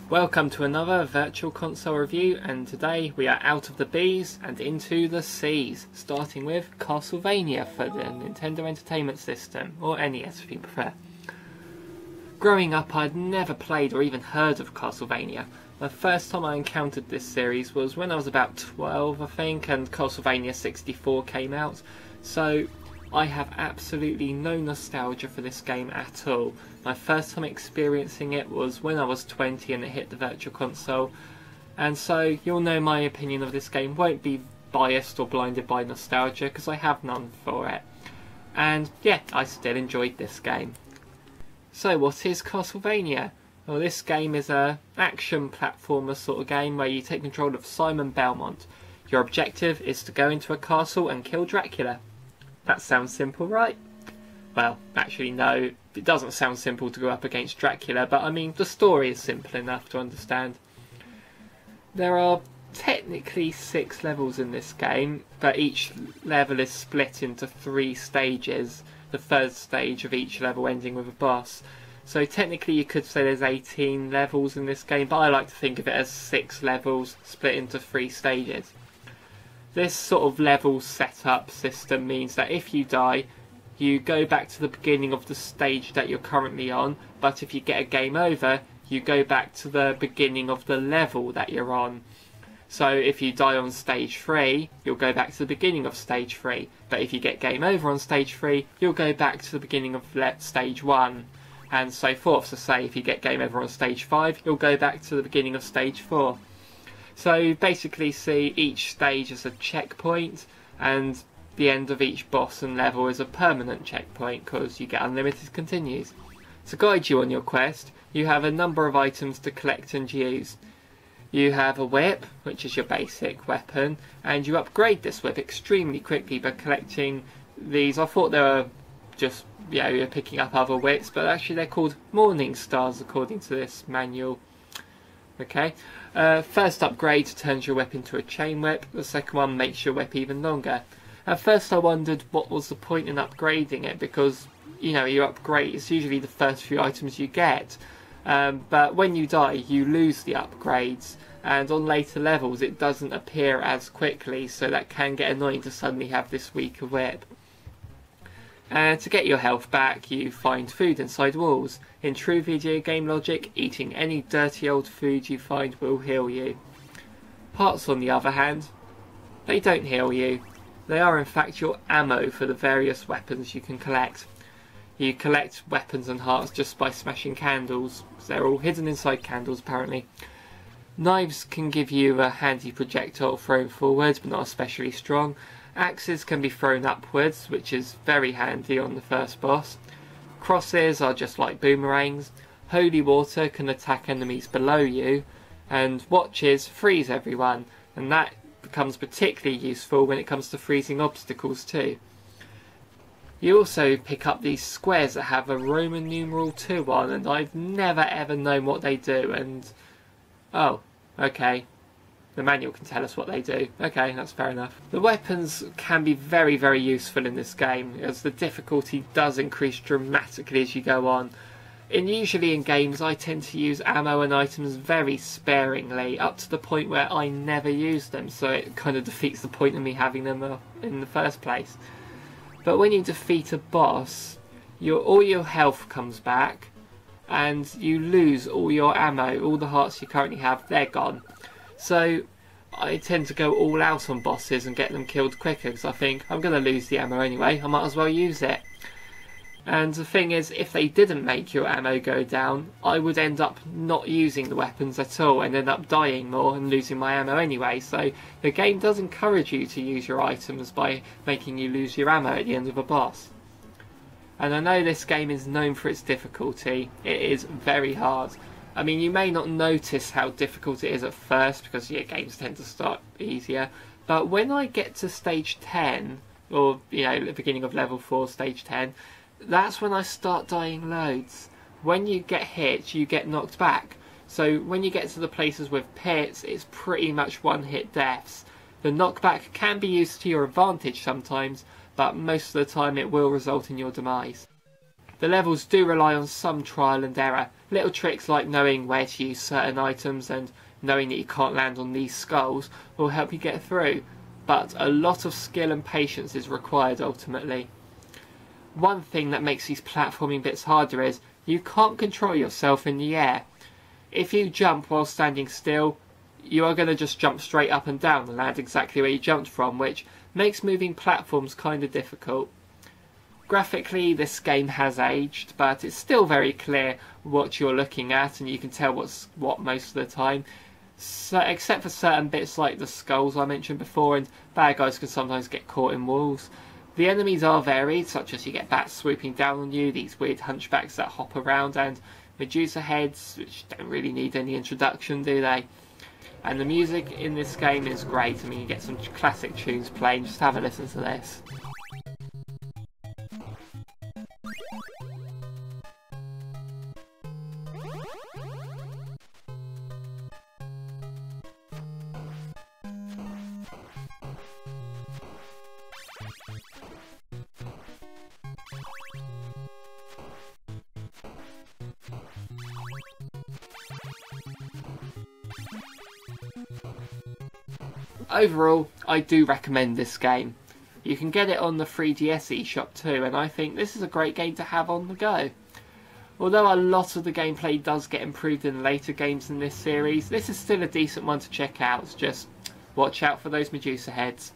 Welcome to another Virtual Console review, and today we are out of the Bs and into the Cs, starting with Castlevania for the Nintendo Entertainment System, or NES if you prefer. Growing up, I'd never played or even heard of Castlevania. The first time I encountered this series was when I was about 12, I think, and Castlevania 64 came out, so I have absolutely no nostalgia for this game at all. My first time experiencing it was when I was 20 and it hit the Virtual Console, and so you'll know my opinion of this game won't be biased or blinded by nostalgia because I have none for it. And yeah, I still enjoyed this game. So what is Castlevania? Well, this game is an action platformer sort of game where you take control of Simon Belmont. Your objective is to go into a castle and kill Dracula. That sounds simple, right? Well, actually no, it doesn't sound simple to go up against Dracula, but I mean, the story is simple enough to understand. There are technically 6 levels in this game, but each level is split into 3 stages, the third stage of each level ending with a boss. So technically you could say there's 18 levels in this game, but I like to think of it as 6 levels split into 3 stages. This sort of level setup system means that if you die, you go back to the beginning of the stage that you're currently on, but if you get a game over, you go back to the beginning of the level that you're on. So if you die on stage 3, you'll go back to the beginning of stage 3, but if you get game over on stage 3, you'll go back to the beginning of stage 1, and so forth. So say if you get game over on stage 5, you'll go back to the beginning of stage 4. So basically see each stage as a checkpoint, and the end of each boss and level is a permanent checkpoint because you get unlimited continues. To guide you on your quest, you have a number of items to collect and use. You have a whip, which is your basic weapon, and you upgrade this whip extremely quickly by collecting these. I thought they were just, you're picking up other whips, but actually they're called Morning Stars according to this manual. Okay, first upgrade turns your whip into a chain whip, the second one makes your whip even longer. At first I wondered what was the point in upgrading it, because you upgrade, it's usually the first few items you get, but when you die you lose the upgrades, and on later levels it doesn't appear as quickly, so that can get annoying to suddenly have this weaker whip. And to get your health back, you find food inside walls. In true video game logic, eating any dirty old food you find will heal you. Parts, on the other hand, they don't heal you. They are in fact your ammo for the various weapons you can collect. You collect weapons and hearts just by smashing candles, because they're all hidden inside candles apparently. Knives can give you a handy projectile thrown forward, but not especially strong. Axes can be thrown upwards, which is very handy on the first boss. Crosses are just like boomerangs. Holy water can attack enemies below you, and watches freeze everyone, and that becomes particularly useful when it comes to freezing obstacles too. You also pick up these squares that have a Roman numeral 2 on, and I've never ever known what they do, and oh, okay. The manual can tell us what they do. Okay, that's fair enough. The weapons can be very, very useful in this game, as the difficulty does increase dramatically as you go on. Usually in games I tend to use ammo and items very sparingly, up to the point where I never use them, so it kind of defeats the point of me having them in the first place. But when you defeat a boss, all your health comes back, and you lose all your ammo. All the hearts you currently have, they're gone. So I tend to go all out on bosses and get them killed quicker, because I think I'm going to lose the ammo anyway, I might as well use it. And the thing is, if they didn't make your ammo go down, I would end up not using the weapons at all and end up dying more and losing my ammo anyway. So the game does encourage you to use your items by making you lose your ammo at the end of a boss. And I know this game is known for its difficulty. It is very hard. I mean, you may not notice how difficult it is at first, because games tend to start easier, but when I get to stage 10, or the beginning of level 4, stage 10, that's when I start dying loads. When you get hit, you get knocked back. So when you get to the places with pits, it's pretty much one-hit deaths. The knockback can be used to your advantage sometimes, but most of the time it will result in your demise. The levels do rely on some trial and error. Little tricks like knowing where to use certain items and knowing that you can't land on these skulls will help you get through, but a lot of skill and patience is required ultimately. One thing that makes these platforming bits harder is you can't control yourself in the air. If you jump while standing still, you are going to just jump straight up and down and land exactly where you jumped from, which makes moving platforms kind of difficult. Graphically, this game has aged, but it's still very clear what you're looking at, and you can tell what's what most of the time. So, except for certain bits like the skulls I mentioned before, and bad guys can sometimes get caught in walls. The enemies are varied, such as you get bats swooping down on you, these weird hunchbacks that hop around, and Medusa heads, which don't really need any introduction, do they? And the music in this game is great. I mean, you get some classic tunes playing. Just have a listen to this. Overall, I do recommend this game. You can get it on the 3DS eShop too, and I think this is a great game to have on the go. Although a lot of the gameplay does get improved in later games in this series, this is still a decent one to check out. Just watch out for those Medusa heads.